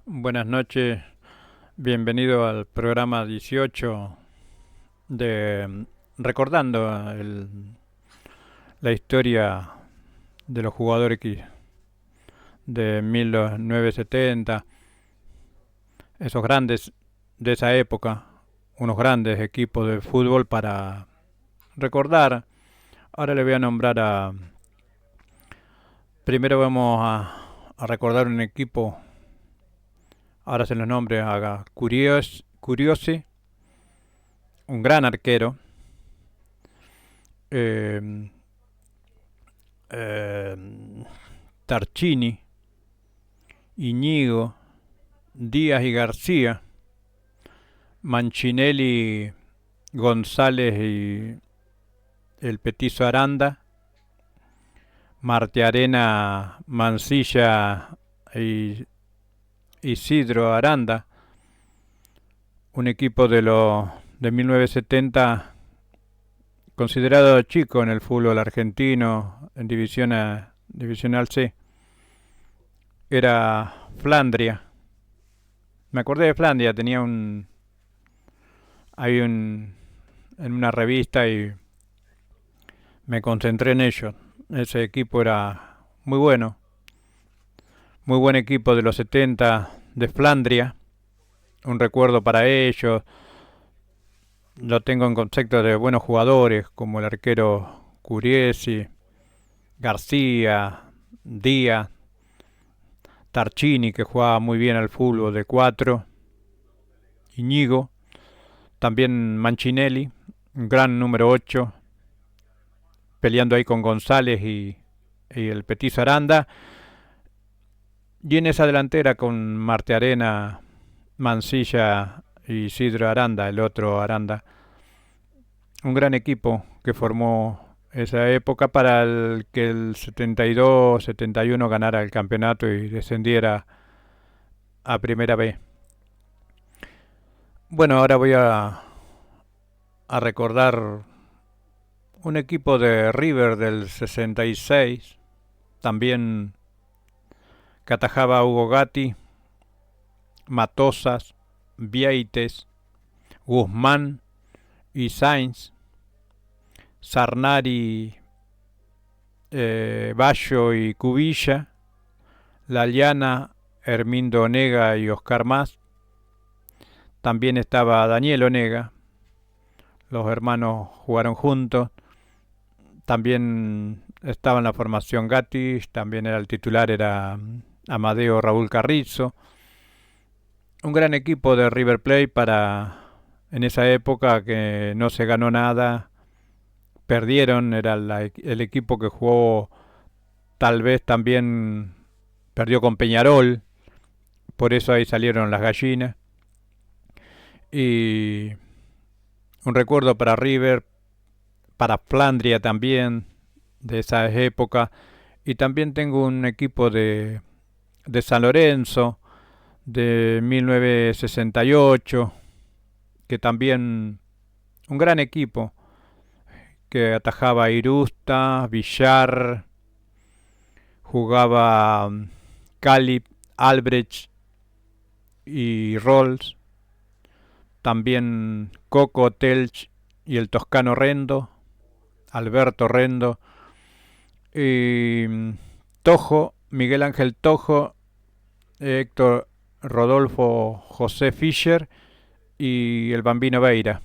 Buenas noches, bienvenido al programa 18 de Recordando la historia de los jugadores de 1970, esos grandes de esa época, unos grandes equipos de fútbol para recordar. Ahora le voy a nombrar primero vamos a recordar un equipo, ahora se los nombre, a Curiosi, un gran arquero, eh, eh, Tarchini, Iñigo, Díaz y García, Manchinelli, González y el Petizo Aranda, Martiarena, Mansilla y Isidro Aranda, un equipo de 1970 considerado chico en el fútbol argentino en Divisional C. Era Flandria. Me acordé de Flandria, hay en una revista y me concentré en ello. Ese equipo era muy bueno, muy buen equipo de los 70 de Flandria. Un recuerdo para ellos. Lo tengo en concepto de buenos jugadores como el arquero Curiesi, García, Díaz, Tarchini, que jugaba muy bien al fútbol de 4, Iñigo, también Manchinelli, un gran número 8, peleando ahí con González y el Petizo Aranda. Y en esa delantera con Marte Arena, Mansilla y Isidro Aranda, el otro Aranda. Un gran equipo que formó esa época para el que el 72-71 ganara el campeonato y descendiera a Primera B. Bueno, ahora voy a recordar un equipo de River del 66, también que atajaba a Hugo Gatti, Matosas, Vieites, Guzmán y Sainz, Sarnari, Bayo y Cubilla, La Llana, Hermindo Onega y Oscar Más. También estaba Daniel Onega, los hermanos jugaron juntos. También estaba en la formación Gatti, también era el titular, era Amadeo Raúl Carrizo. Un gran equipo de River Plate para en esa época que no se ganó nada. Perdieron, era el equipo que jugó, tal vez también perdió con Peñarol, por eso ahí salieron las gallinas. Y un recuerdo para River, para Flandria también, de esa época. Y también tengo un equipo de San Lorenzo, de 1968, que también un gran equipo, que atajaba a Irusta, Villar, jugaba Calip, Albrecht y Rolls, también Coco, Telch y el toscano Rendo, Alberto Rendo, y Tojo, Miguel Ángel Tojo, Héctor Rodolfo José Fischer y el Bambino Veira.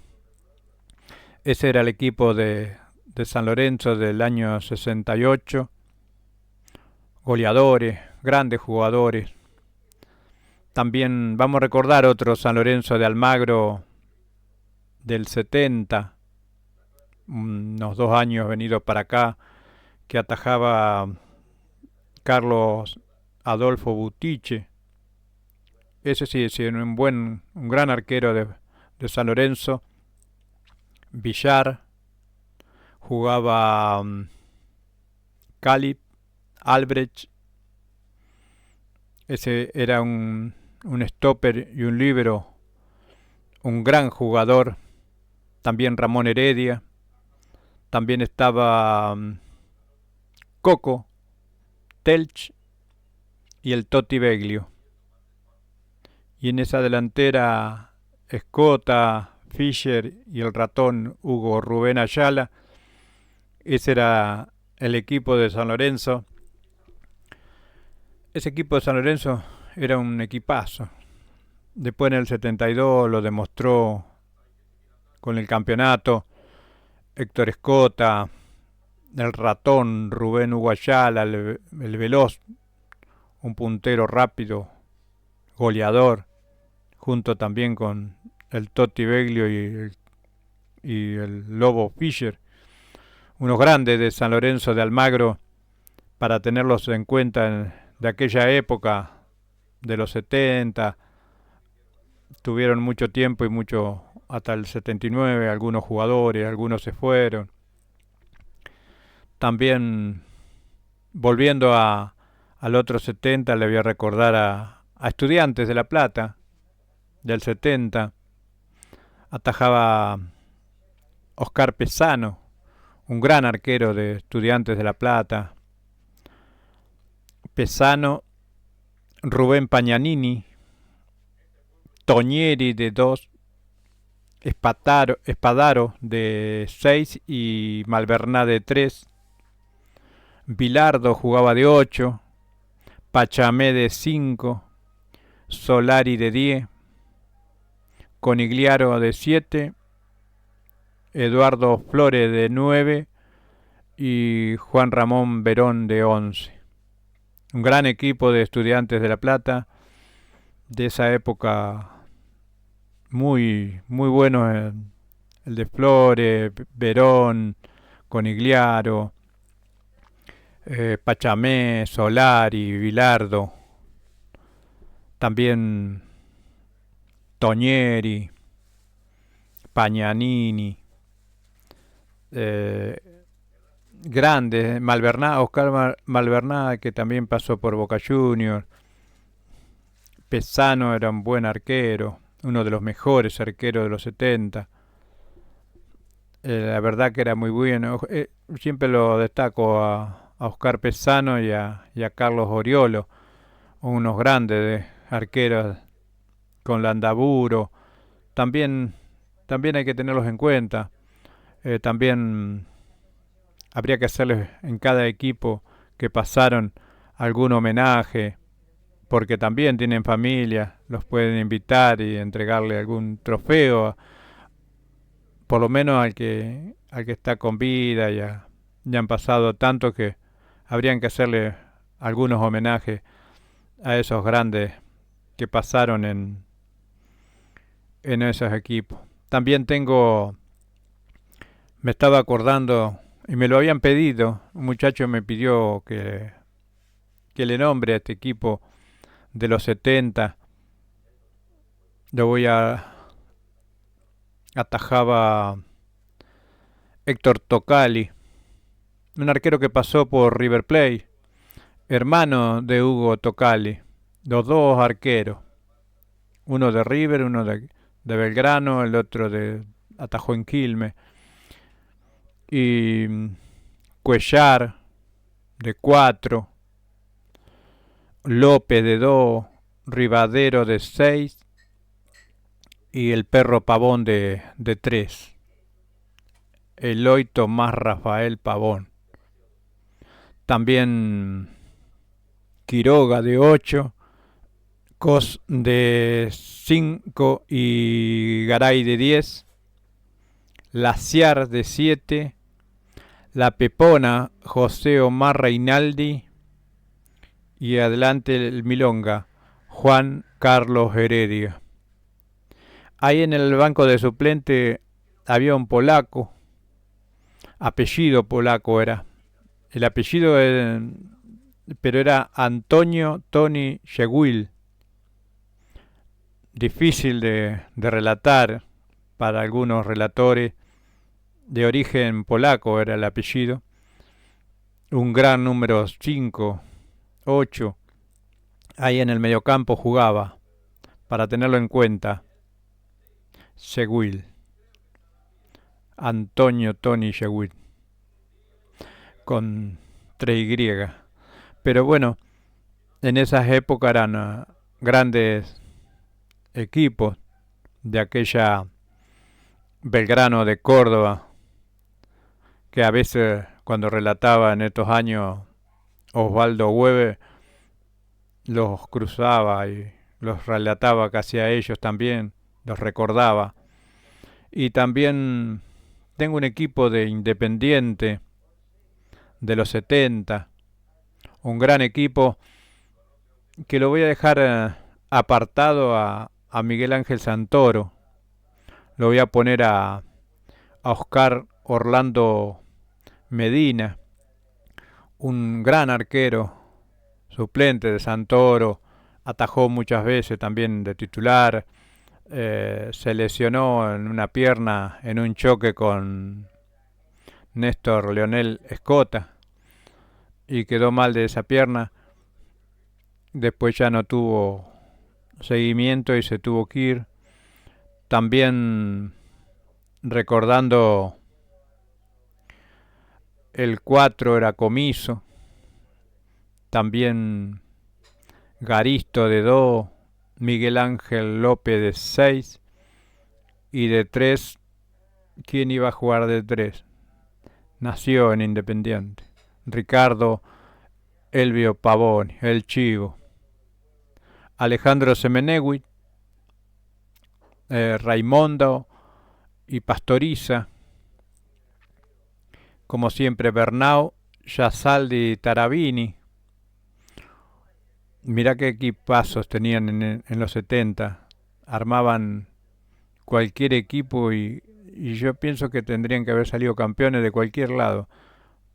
Ese era el equipo de San Lorenzo del año 68. Goleadores, grandes jugadores. También vamos a recordar otro San Lorenzo de Almagro del 70, unos 2 años venido para acá, que atajaba Carlos Adolfo Butiche. Ese sí, un gran arquero de San Lorenzo. Villar, jugaba Calip, Albrecht. Ese era un stopper y un líbero, un gran jugador. También Ramón Heredia. También estaba Coco, Telch y el Toti Beglio. Y en esa delantera Escota, Fischer y el ratón Hugo Rubén Ayala. Ese era el equipo de San Lorenzo. Ese equipo de San Lorenzo era un equipazo. Después en el 72 lo demostró con el campeonato. Héctor Escota, el ratón Rubén Hugo Ayala, el veloz, un puntero rápido, goleador, junto también con el Totti Beglio y el Lobo Fischer, unos grandes de San Lorenzo de Almagro, para tenerlos en cuenta de aquella época, de los 70, tuvieron mucho tiempo y mucho, hasta el 79, algunos jugadores, algunos se fueron. También, volviendo al otro 70, le voy a recordar a Estudiantes de La Plata, del 70, atajaba Oscar Pesano, un gran arquero de Estudiantes de La Plata. Pesano, Rubén Pagnanini, Toñeri de 2, Espadaro de 6 y Malverná de 3. Bilardo jugaba de 8, Pachamé de 5, Solari de 10, Conigliaro de 7, Eduardo Flores de 9 y Juan Ramón Verón de 11. Un gran equipo de Estudiantes de La Plata, de esa época, muy, muy bueno, el de Flores, Verón, Conigliaro, Pachamé, Solari, Bilardo, también Toñeri, Pagnanini, grandes, Malverná, Oscar Malverná, que también pasó por Boca Juniors. Pesano era un buen arquero, uno de los mejores arqueros de los 70. La verdad que era muy bueno. Siempre lo destaco a Oscar Pesano y a Carlos Oriolo, unos grandes arqueros con Landaburo. También, también hay que tenerlos en cuenta. También habría que hacerles en cada equipo que pasaron algún homenaje, porque también tienen familia, los pueden invitar y entregarle algún trofeo, por lo menos al que está con vida. Ya han pasado tanto que habrían que hacerle algunos homenajes a esos grandes que pasaron en esos equipos. También me estaba acordando, y me lo habían pedido, un muchacho me pidió que le nombre a este equipo de los 70. Lo voy a atajaba Héctor Tocali, un arquero que pasó por River Plate, hermano de Hugo Tocali, los dos arqueros, uno de River, uno de Belgrano, el otro atajó en Quilmes. Y Cuellar de 4, López de 2, Rivadero de 6 y el perro Pavón de 3. Eloy Tomás Rafael Pavón. También Quiroga de 8, Cos de 5 y Garay de 10, Laciar de 7, La Pepona José Omar Reinaldi y adelante el Milonga Juan Carlos Heredia. Ahí en el banco de suplente había un polaco, apellido polaco era. El apellido pero era Antonio Toni Jewil. Difícil de relatar para algunos relatores. De origen polaco era el apellido. Un gran número 5, 8. Ahí en el mediocampo jugaba, para tenerlo en cuenta. Jewil. Antonio Toni Jewil. Con 3Y. Pero bueno, en esas épocas eran grandes equipos de aquella Belgrano de Córdoba, que a veces cuando relataba en estos años Osvaldo Hueve los cruzaba y los relataba casi a ellos también, los recordaba. Y también tengo un equipo de Independiente de los 70, un gran equipo que lo voy a dejar apartado a Miguel Ángel Santoro. Lo voy a poner a Oscar Orlando Medina, un gran arquero, suplente de Santoro, atajó muchas veces también de titular, se lesionó en una pierna en un choque con Néstor Leonel Escota y quedó mal de esa pierna. Después ya no tuvo seguimiento y se tuvo que ir. También recordando el 4 era Comiso, también Garisto de 2, Miguel Ángel López de 6 y de 3, ¿quién iba a jugar de 3? Nació en Independiente. Ricardo Elvio Pavoni, el Chivo. Alejandro Semenegui, Raimundo y Pastoriza. Como siempre, Bernau, Yasaldi y Tarabini. Mirá qué equipazos tenían en los 70. Armaban cualquier equipo y yo pienso que tendrían que haber salido campeones de cualquier lado,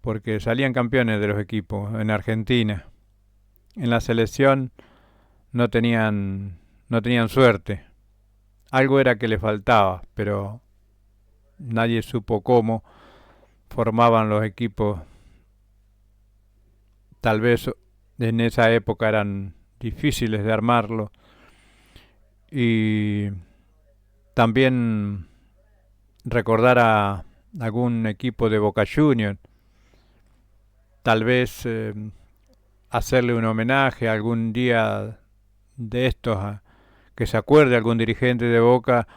porque salían campeones de los equipos en Argentina. En la selección no tenían suerte. Algo era que les faltaba, pero nadie supo cómo formaban los equipos. Tal vez en esa época eran difíciles de armarlo. Y también recordar a algún equipo de Boca Juniors, tal vez hacerle un homenaje algún día de estos, que se acuerde algún dirigente de Boca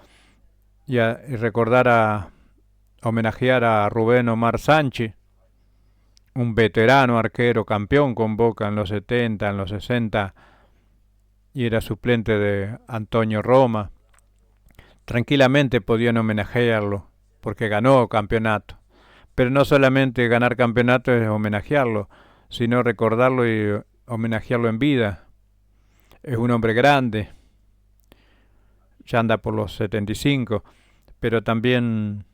y recordar homenajear a Rubén Omar Sánchez, un veterano arquero campeón con Boca en los 70, en los 60 y era suplente de Antonio Roma. Tranquilamente podían homenajearlo porque ganó campeonato. Pero no solamente ganar campeonato es homenajearlo, sino recordarlo y homenajearlo en vida. Es un hombre grande, ya anda por los 75, pero también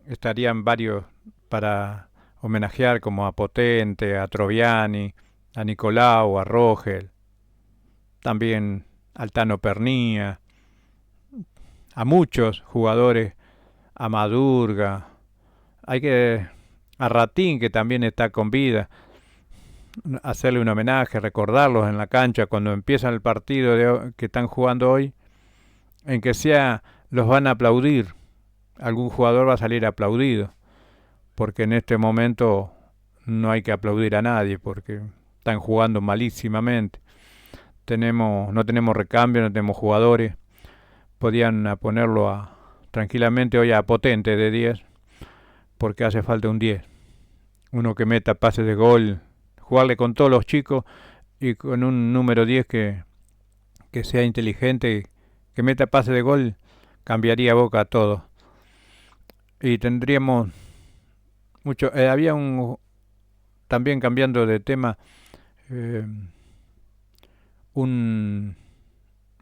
estarían varios para homenajear, como a Potente, a Troviani, a Nicolau, a Rogel, también al Tano Pernía, a muchos jugadores, a Madurga, a Ratín, que también está con vida, hacerle un homenaje, recordarlos en la cancha cuando empiezan el partido que están jugando hoy, en que sea los van a aplaudir, algún jugador va a salir aplaudido, porque en este momento no hay que aplaudir a nadie porque están jugando malísimamente. No tenemos recambio, no tenemos jugadores. Podían ponerlo tranquilamente hoy a Potente de 10, porque hace falta un 10. Uno que meta pases de gol, jugarle con todos los chicos y con un número 10 que sea inteligente, que meta pases de gol, cambiaría Boca todo. Y tendríamos mucho. Había también cambiando de tema, un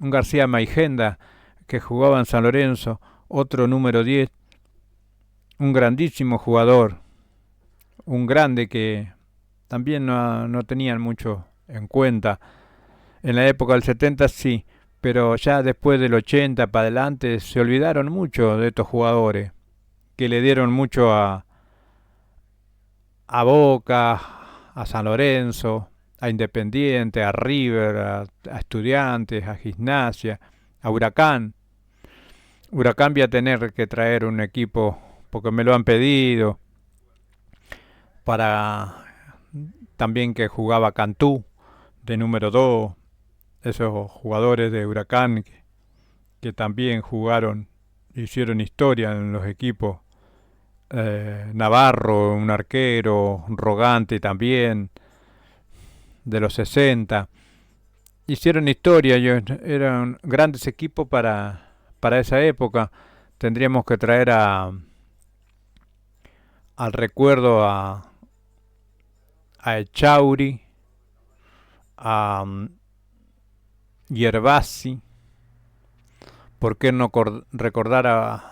García Maigenda que jugaba en San Lorenzo, otro número 10, un grandísimo jugador, un grande que también no tenían mucho en cuenta. En la época del 70 sí, pero ya después del 80 para adelante se olvidaron mucho de estos jugadores que le dieron mucho a Boca, a San Lorenzo, a Independiente, a River, a Estudiantes, a Gimnasia, a Huracán. Huracán voy a tener que traer un equipo porque me lo han pedido, para también que jugaba Cantú de número 2, esos jugadores de Huracán que también jugaron, hicieron historia en los equipos. Navarro, un arquero, Rogante también, de los 60. Hicieron historia, eran grandes equipos para esa época. Tendríamos que traer al recuerdo a Echauri, a Yerbasi, ¿por qué no recordar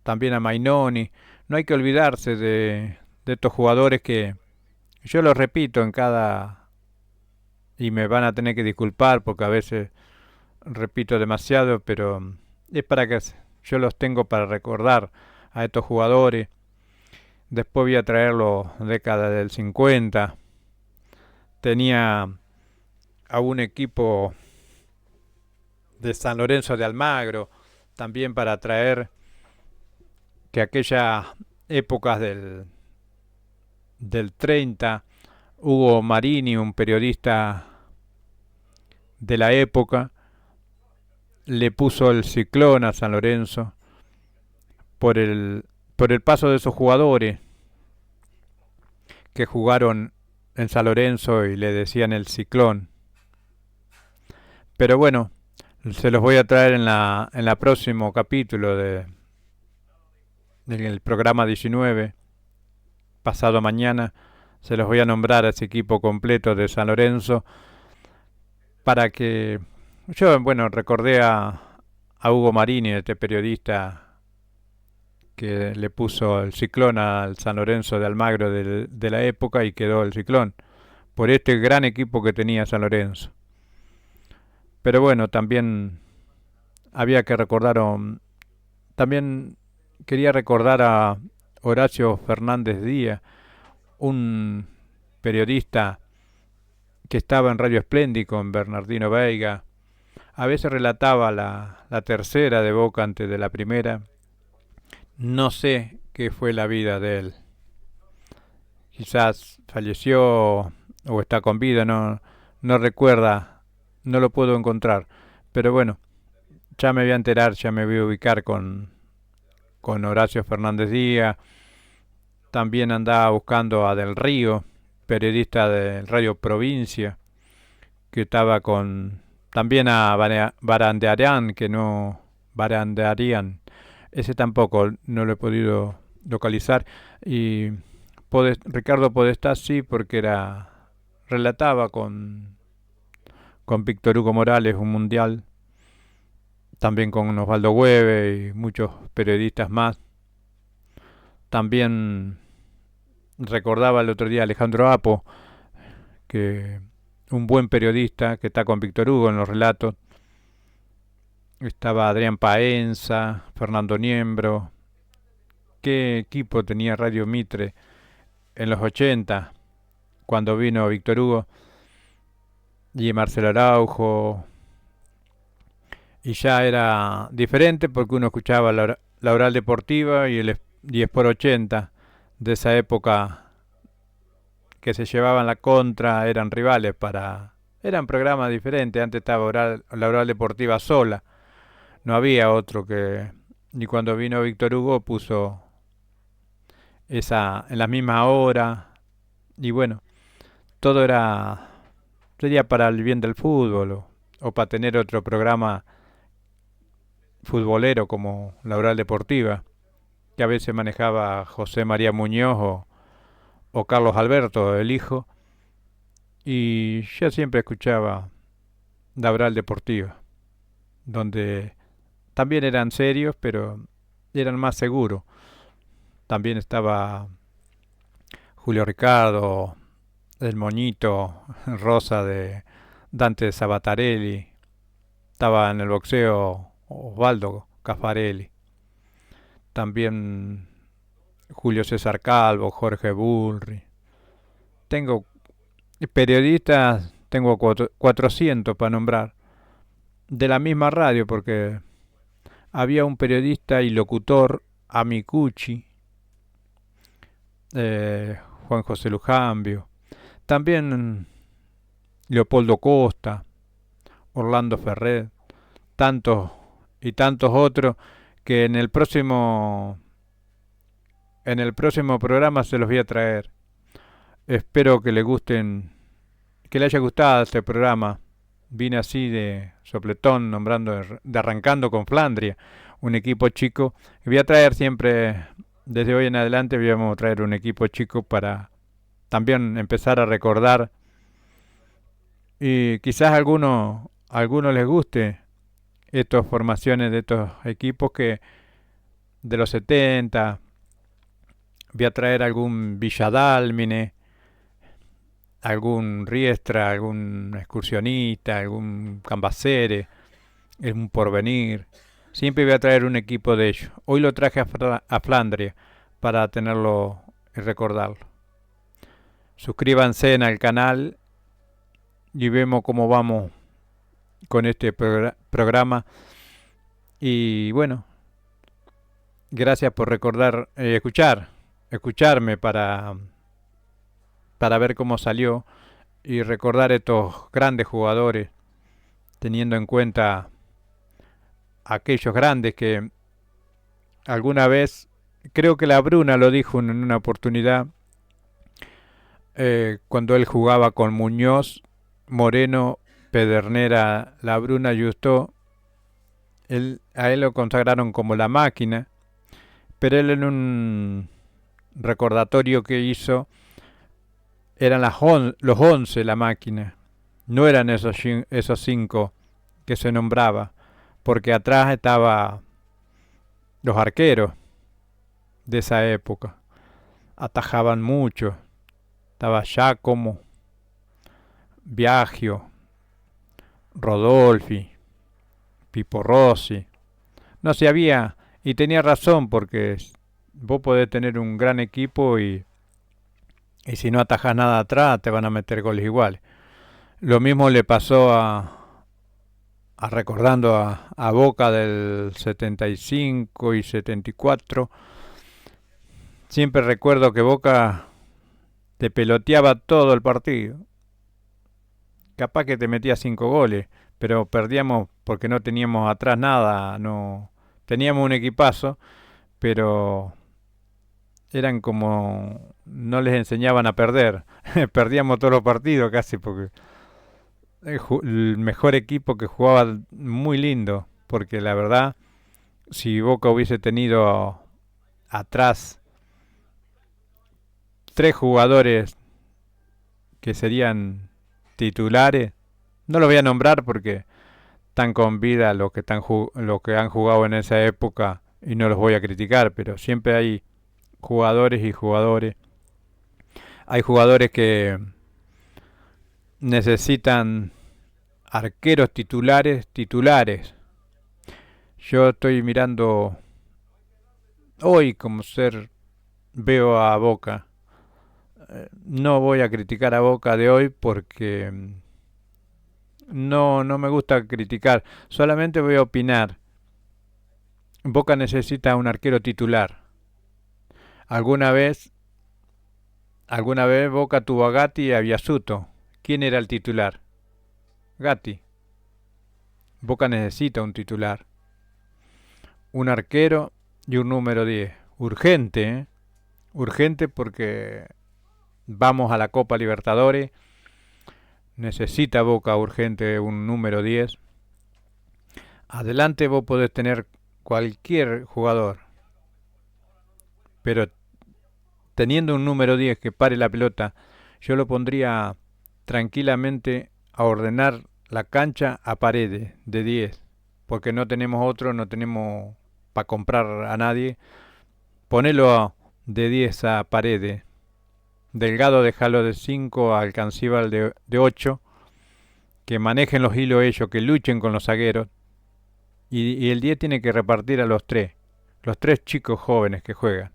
también a Mainoni? No hay que olvidarse de estos jugadores que yo los repito en cada... y me van a tener que disculpar porque a veces repito demasiado, pero es para que yo los tengo para recordar a estos jugadores. Después voy a traerlo década del 50. Tenía a un equipo de San Lorenzo de Almagro también para traer que aquellas épocas del 30, Hugo Marini, un periodista de la época, le puso el ciclón a San Lorenzo por por el paso de esos jugadores que jugaron en San Lorenzo y le decían el ciclón. Pero bueno, se los voy a traer en la próximo capítulo del programa 19, pasado mañana. Se los voy a nombrar a ese equipo completo de San Lorenzo para que yo, bueno, recordé a Hugo Marini, este periodista que le puso el ciclón al San Lorenzo de Almagro de la época y quedó el ciclón por este gran equipo que tenía San Lorenzo. Pero bueno, también había que recordar, también quería recordar a Horacio Fernández Díaz, un periodista que estaba en Radio Espléndido con Bernardino Veiga. A veces relataba la tercera de Boca antes de la primera. No sé qué fue la vida de él. Quizás falleció o está con vida, no recuerda, no lo puedo encontrar. Pero bueno, ya me voy a enterar, ya me voy a ubicar con Horacio Fernández Díaz. También andaba buscando a Del Río, periodista de Radio Provincia, que estaba con... También a Barandearian, que no... Barandearian, ese tampoco no lo he podido localizar. Y Ricardo Podestá sí, porque relataba con Víctor Hugo Morales un mundial, también con Osvaldo Hueve y muchos periodistas más. También recordaba el otro día Alejandro Apo, que un buen periodista que está con Víctor Hugo en los relatos. Estaba Adrián Paenza, Fernando Niembro. ¿Qué equipo tenía Radio Mitre en los 80 cuando vino Víctor Hugo? Y Marcelo Araujo. Y ya era diferente porque uno escuchaba la Oral Deportiva y el 10 por 80 de esa época que se llevaban la contra, eran rivales eran programas diferentes. Antes estaba la Oral Deportiva sola, no había otro que... Y cuando vino Víctor Hugo puso esa en la misma hora. Y bueno, todo sería para el bien del fútbol o para tener otro programa futbolero como la Oral Deportiva, que a veces manejaba José María Muñoz o Carlos Alberto, el hijo. Y yo siempre escuchaba la Oral Deportiva, donde también eran serios, pero eran más seguros. También estaba Julio Ricardo, el Moñito Rosa de Dante Sabatarelli. Estaba en el boxeo Osvaldo Caffarelli. También Julio César Calvo, Jorge Burri. Tengo periodistas, tengo 400 para nombrar. De la misma radio, porque había un periodista y locutor, Amicucci, Juan José Lujambio. También Leopoldo Costa, Orlando Ferrer, tantos y tantos otros que en el próximo programa se los voy a traer. Espero que les gusten, que les haya gustado este programa. Vine así de sopletón, nombrando, de arrancando con Flandria, un equipo chico. Y voy a traer siempre, desde hoy en adelante, vamos a traer un equipo chico para también empezar a recordar. Y quizás a algunos les guste estas formaciones de estos equipos que de los 70. Voy a traer algún Villadálmine, algún Riestra, algún excursionista, algún Cambacere, un Porvenir. Siempre voy a traer un equipo de ellos. Hoy lo traje a Flandria para tenerlo y recordarlo. Suscríbanse en el canal y vemos cómo vamos con este programa. Y bueno, gracias por recordar, escucharme para ver cómo salió y recordar estos grandes jugadores, teniendo en cuenta aquellos grandes que alguna vez, creo que la Bruna lo dijo en una oportunidad, cuando él jugaba con Muñoz, Moreno, Pedernera, la Bruna, Justo, a él lo consagraron como la máquina, pero él en un recordatorio que hizo eran los 11 la máquina, no eran esos 5 que se nombraba, porque atrás estaban los arqueros de esa época, atajaban mucho, estaba Giacomo, Biagio, Rodolfi, Pipo Rossi, no se había, y tenía razón, porque vos podés tener un gran equipo y si no atajas nada atrás te van a meter goles iguales. Lo mismo le pasó recordando a Boca del 75 y 74. Siempre recuerdo que Boca te peloteaba todo el partido. Capaz que te metía 5 goles, pero perdíamos porque no teníamos atrás nada. No teníamos un equipazo, pero eran como, no les enseñaban a perder. Perdíamos todos los partidos casi, porque el mejor equipo que jugaba muy lindo, porque la verdad, si Boca hubiese tenido atrás 3 jugadores que serían titulares, no los voy a nombrar porque están con vida los que han jugado en esa época y no los voy a criticar, pero siempre hay jugadores y jugadores. Hay jugadores que necesitan arqueros titulares. Yo estoy mirando hoy como veo a Boca. No voy a criticar a Boca de hoy porque no me gusta criticar. Solamente voy a opinar. Boca necesita un arquero titular. Alguna vez Boca tuvo a Gatti y a Biasuto. ¿Quién era el titular? Gatti. Boca necesita un titular, un arquero y un número 10. Urgente, ¿eh? Urgente porque vamos a la Copa Libertadores. Necesita Boca urgente un número 10. Adelante vos podés tener cualquier jugador, pero teniendo un número 10 que pare la pelota, yo lo pondría tranquilamente a ordenar la cancha a Paredes de 10, porque no tenemos otro, no tenemos para comprar a nadie. Ponelo de 10 a Paredes. Delgado dejalo de 5, a Alcancíbal de 8, que manejen los hilos ellos, que luchen con los zagueros. Y el 10 tiene que repartir a los 3 chicos jóvenes que juegan.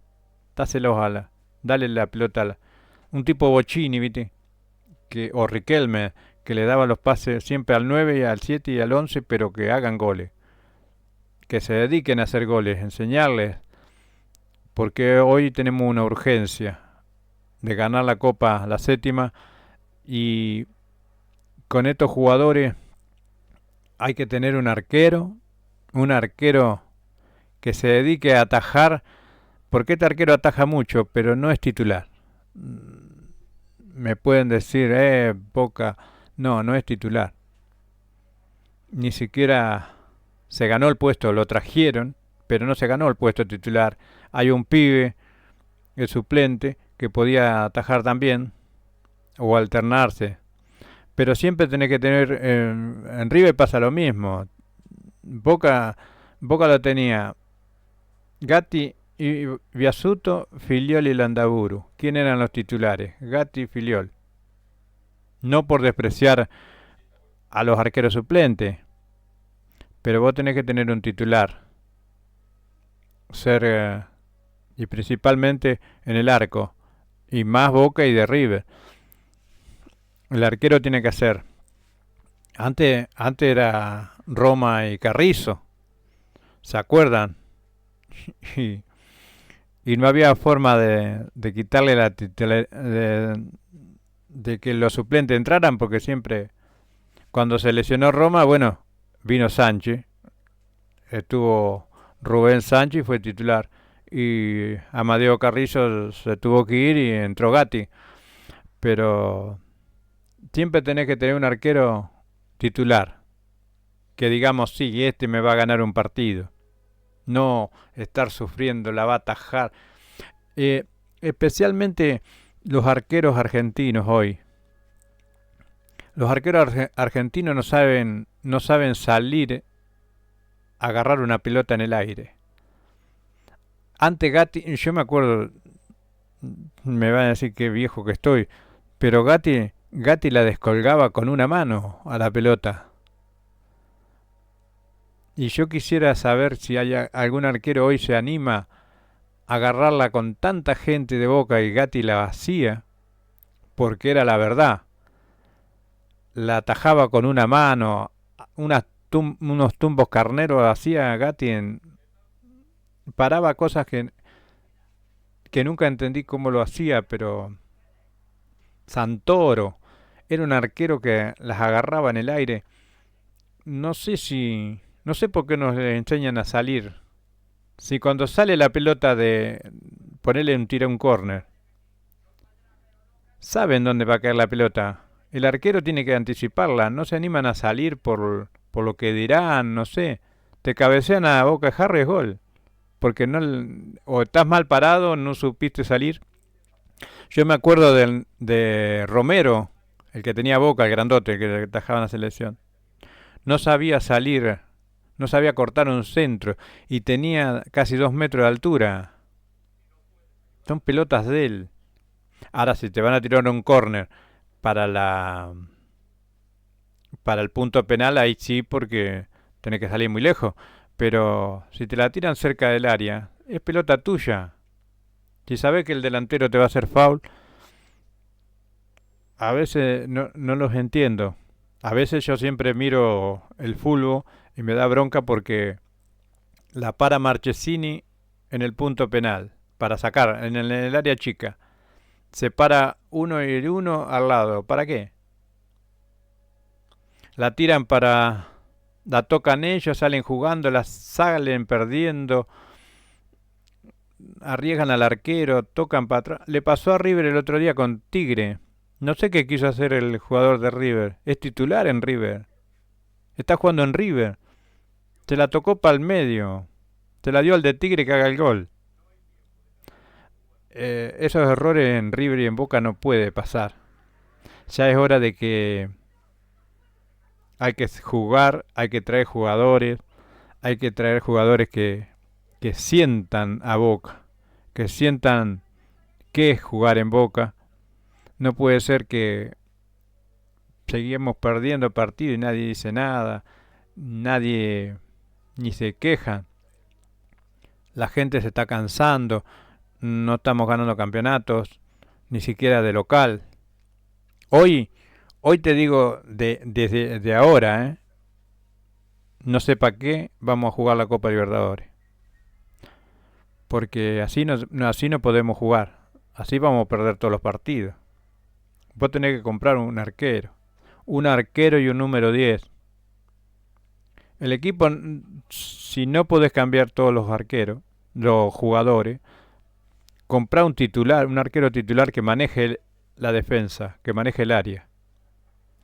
Dáselos dale la pelota un tipo Bocini, ¿viste? O Riquelme, que le daba los pases siempre al 9, al 7 y al 11, pero que hagan goles. Que se dediquen a hacer goles, enseñarles. Porque hoy tenemos una urgencia de ganar la Copa, la 7ª, y con estos jugadores hay que tener un arquero que se dedique a atajar, porque este arquero ataja mucho, pero no es titular. Me pueden decir, Boca, no es titular. Ni siquiera se ganó el puesto, lo trajeron, pero no se ganó el puesto titular. Hay un pibe, el suplente, que podía atajar también, o alternarse. Pero siempre tenés que tener, en River pasa lo mismo. Boca lo tenía Gatti y Biasuto, Filiol y Landaburu. ¿Quién eran los titulares? Gatti y Filiol. No por despreciar a los arqueros suplentes, pero vos tenés que tener un titular. Y principalmente en el arco. Y más Boca y de River. El arquero tiene que hacer. Antes era Roma y Carrizo. ¿Se acuerdan? y, y no había forma de quitarle la de que los suplentes entraran, porque siempre cuando se lesionó Roma, bueno, vino Sánchez, estuvo Rubén Sánchez y fue titular, y Amadeo Carrizo se tuvo que ir y entró Gatti, pero siempre tenés que tener un arquero titular, que digamos, sí, este me va a ganar un partido, no estar sufriendo, la va a atajar. Especialmente los arqueros argentinos hoy. Los arqueros argentinos no saben salir a agarrar una pelota en el aire. Antes Gatti, yo me acuerdo, me van a decir qué viejo que estoy, pero Gatti la descolgaba con una mano a la pelota. Y yo quisiera saber si hay algún arquero hoy se anima a agarrarla con tanta gente de Boca, y Gatti la hacía, porque era la verdad. La atajaba con una mano, unos tumbos carneros hacía Gatti, paraba cosas que nunca entendí cómo lo hacía, pero Santoro era un arquero que las agarraba en el aire. No sé por qué nos enseñan a salir. Si cuando sale la pelota de ponerle un tiro a un córner, saben dónde va a caer la pelota. El arquero tiene que anticiparla, no se animan a salir por lo que dirán, no sé. Te cabecean a Boca de Harry, es gol. Porque no, o estás mal parado, no supiste salir. Yo me acuerdo de Romero, el que tenía Boca, el grandote, que atajaba en la selección. No sabía salir, no sabía cortar un centro y tenía casi 2 metros de altura. Son pelotas de él. Ahora si te van a tirar un córner para para el punto penal, ahí sí, porque tenés que salir muy lejos. Pero si te la tiran cerca del área, es pelota tuya. Si sabes que el delantero te va a hacer foul, a veces no los entiendo. A veces yo siempre miro el fútbol y me da bronca porque la para Marchesini en el punto penal para sacar en el área chica. Se para uno y uno al lado. ¿Para qué? La tiran para... La tocan ellos, salen jugando, la salen perdiendo, arriesgan al arquero, tocan para atrás. Le pasó a River el otro día con Tigre. No sé qué quiso hacer el jugador de River. Es titular en River. Está jugando en River. Se la tocó para el medio. Se la dio al de Tigre que haga el gol. Esos errores en River y en Boca no puede pasar. Ya es hora de que hay que jugar, hay que traer jugadores, hay que traer jugadores que sientan a Boca, que sientan qué es jugar en Boca. No puede ser que seguimos perdiendo partidos y nadie dice nada, nadie ni se queja. La gente se está cansando, no estamos ganando campeonatos, ni siquiera de local. Hoy te digo desde ahora, no sé para qué vamos a jugar la Copa Libertadores. Porque así no podemos jugar. Así vamos a perder todos los partidos. Vos tenés que comprar un arquero y un número 10. El equipo, si no podés cambiar todos los arqueros, los jugadores, comprá un titular, un arquero titular que maneje la defensa, que maneje el área,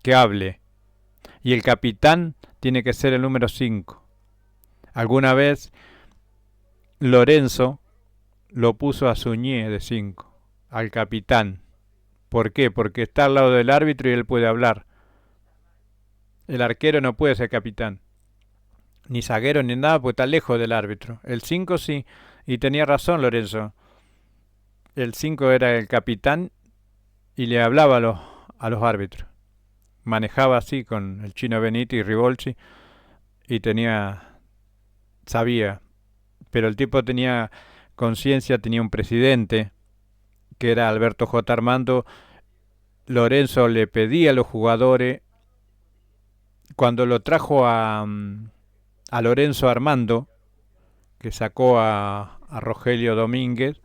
que hable. Y el capitán tiene que ser el número 5. Alguna vez Lorenzo lo puso a Suñé de 5, al capitán. ¿Por qué? Porque está al lado del árbitro y él puede hablar. El arquero no puede ser capitán, ni zaguero ni nada, porque está lejos del árbitro. El 5 sí, y tenía razón Lorenzo. El 5 era el capitán y le hablaba a los árbitros. Manejaba así con el Chino Benito y Rivolsi y sabía, pero el tipo tenía conciencia, tenía un presidente que era Alberto J. Armando. Lorenzo le pedía a los jugadores, cuando lo trajo a Lorenzo Armando, que sacó a Rogelio Domínguez,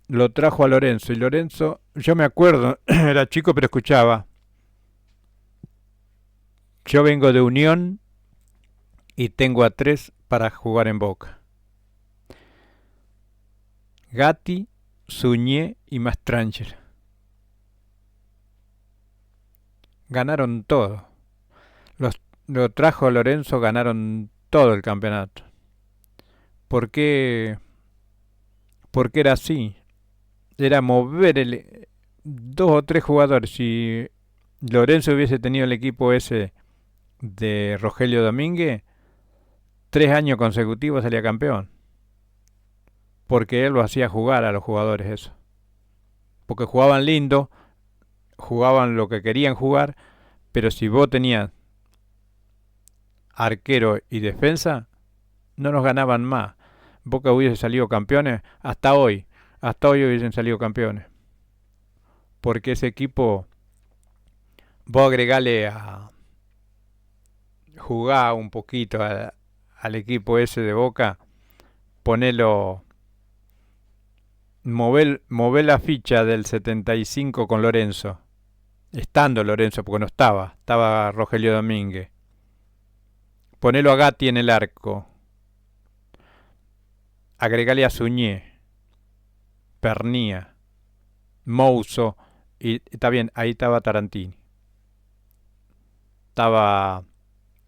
lo trajo a Lorenzo, y Lorenzo, yo me acuerdo, era chico pero escuchaba, yo vengo de Unión y tengo a 3 para jugar en Boca: Gatti, Suñé y Mastrangelo. Ganaron todo. Lo trajo Lorenzo, ganaron todo el campeonato. ¿Por qué? Porque era así. Era mover 2 o 3 jugadores. Si Lorenzo hubiese tenido el equipo ese de Rogelio Domínguez, 3 años consecutivos salía campeón. Porque él lo hacía jugar a los jugadores eso. Porque jugaban lindo, jugaban lo que querían jugar, pero si vos tenías arquero y defensa, no nos ganaban más. Boca hubiese salido campeones hasta hoy hubiesen salido campeones. Porque ese equipo, vos agregale a jugar un poquito al equipo ese de Boca, ponelo, mover la ficha del 75 con Lorenzo, estando Lorenzo, porque no estaba Rogelio Domínguez. Ponelo a Gatti en el arco, agregale a Suñé, Pernía, Mouso, y está bien, ahí estaba Tarantini. Estaba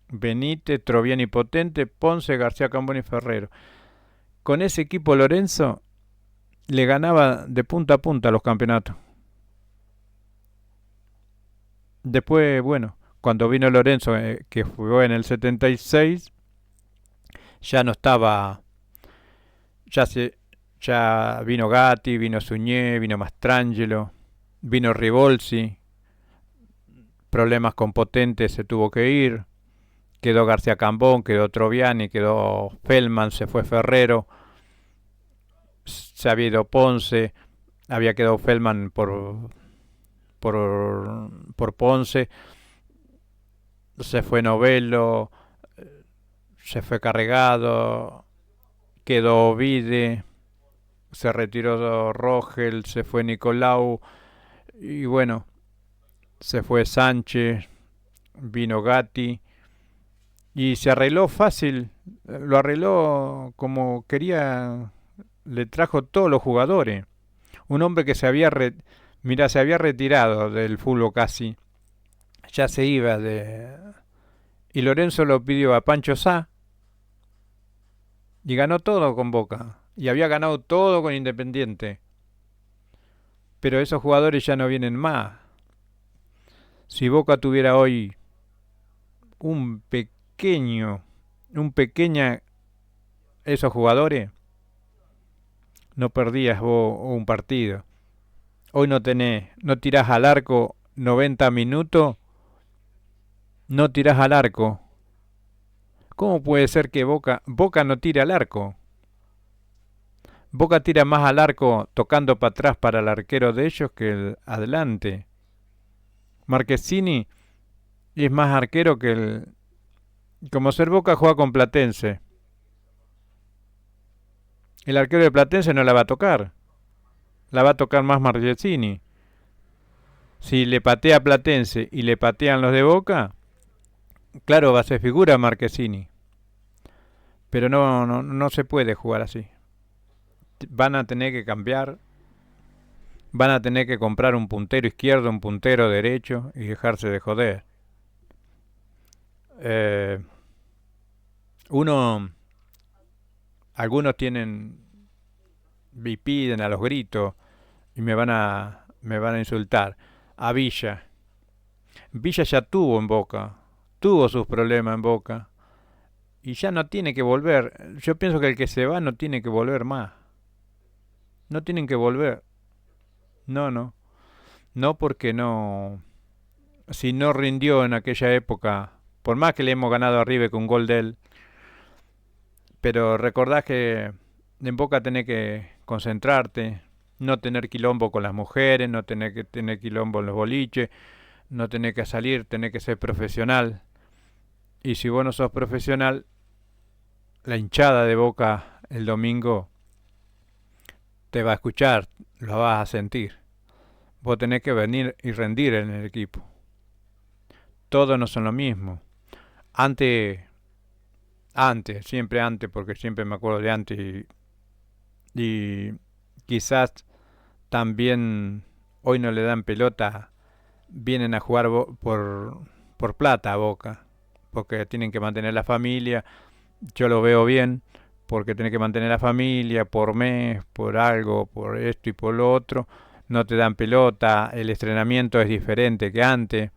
Benítez, Troviani Potente, Ponce, García Camboni y Ferrero. Con ese equipo Lorenzo le ganaba de punta a punta los campeonatos. Después, bueno, cuando vino Lorenzo, que jugó en el 76, ya no estaba, ya vino Gatti, vino Suñé, vino Mastrangelo, vino Rivolsi, problemas con Potente, se tuvo que ir, quedó García Cambón, quedó Troviani, quedó Feldman, se fue Ferrero, se había ido Ponce, había quedado Feldman por Ponce, se fue Novello, se fue Carregado, quedó Ovide, se retiró Rogel, se fue Nicolau, y bueno, se fue Sánchez, vino Gatti, y se arregló fácil, lo arregló como quería, le trajo todos los jugadores. Un hombre que se había retirado del fútbol casi, ya se iba y Lorenzo lo pidió a Pancho Sá y ganó todo con Boca, y había ganado todo con Independiente, pero esos jugadores ya no vienen más. Si Boca tuviera hoy un pequeña esos jugadores, no perdías vos un partido. Hoy no tirás al arco 90 minutos, no tirás al arco. ¿Cómo puede ser que Boca no tire al arco? Boca tira más al arco tocando para atrás para el arquero de ellos que el adelante. Marquezini es más arquero que el... Como ser Boca juega con Platense. El arquero de Platense no la va a tocar. La va a tocar más Marquezini. Si le patea Platense y le patean los de Boca, Claro, va a ser figura Marquezini, pero no se puede jugar así. Van a tener que cambiar, van a tener que comprar un puntero izquierdo, un puntero derecho y dejarse de joder. Eh, uno, algunos tienen, y piden a los gritos y me van a insultar. A Villa. Villa ya tuvo en Boca, tuvo sus problemas en Boca y ya no tiene que volver. Yo pienso que el que se va no tiene que volver más. No tienen que volver. No, no. No porque no. Si no rindió en aquella época, por más que le hemos ganado a River con un gol de él, pero recordás que en Boca tenés que concentrarte, no tener quilombo con las mujeres, no tener que tener quilombo en los boliches, no tener que salir, tener que ser profesional. Y si vos no sos profesional, la hinchada de Boca el domingo te va a escuchar, lo vas a sentir. Vos tenés que venir y rendir en el equipo. Todos no son lo mismo. Antes, siempre antes, porque siempre me acuerdo de antes y quizás también hoy no le dan pelota, vienen a jugar por plata a Boca, porque tienen que mantener la familia. Yo lo veo bien, porque tienen que mantener la familia por mes, por algo, por esto y por lo otro. No te dan pelota, el entrenamiento es diferente que antes.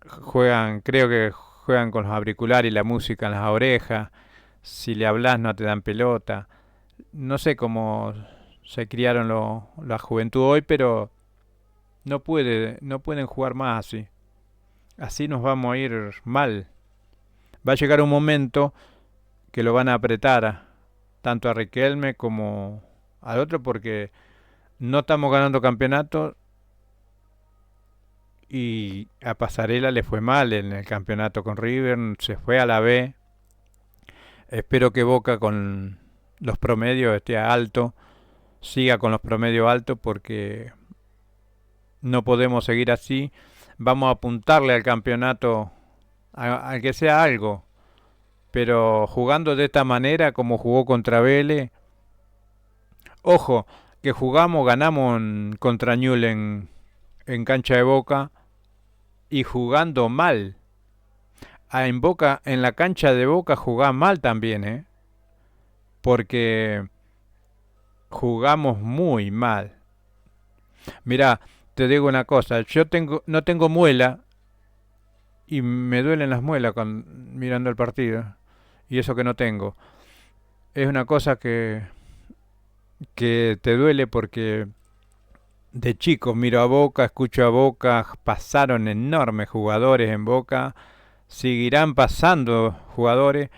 Juegan, creo que juegan con los auriculares y la música en las orejas. Si le hablas no te dan pelota. No sé cómo se criaron la juventud hoy, pero no pueden jugar más así. Así nos vamos a ir mal. Va a llegar un momento que lo van a apretar tanto a Riquelme como al otro porque no estamos ganando campeonatos y a Pasarela le fue mal en el campeonato con River, se fue a la B. Espero que Boca con los promedios esté alto, siga con los promedios altos porque no podemos seguir así. Vamos a apuntarle al campeonato, a que sea algo, pero jugando de esta manera como jugó contra Vélez, ojo, que jugamos, ganamos contra Newell en cancha de Boca y jugando mal. En Boca, en la cancha de Boca jugá mal también, porque jugamos muy mal. Mira, te digo una cosa, no tengo muela y me duelen las muelas mirando el partido. Y eso que no tengo. Es una cosa que te duele porque de chico miro a Boca, escucho a Boca, pasaron enormes jugadores en Boca, seguirán pasando jugadores,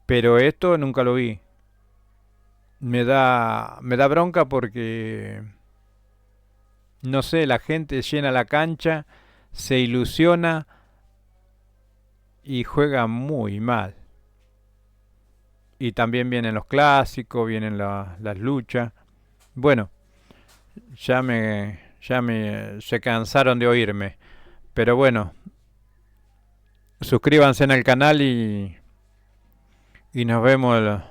pero esto nunca lo vi. Me da bronca porque, no sé, la gente llena la cancha, se ilusiona y juega muy mal. Y también vienen los clásicos, vienen las luchas. Bueno, se cansaron de oírme. Pero bueno, suscríbanse en el canal y nos vemos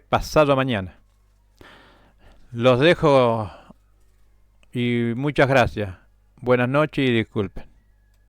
pasado mañana. Los dejo y muchas gracias. Buenas noches y disculpen.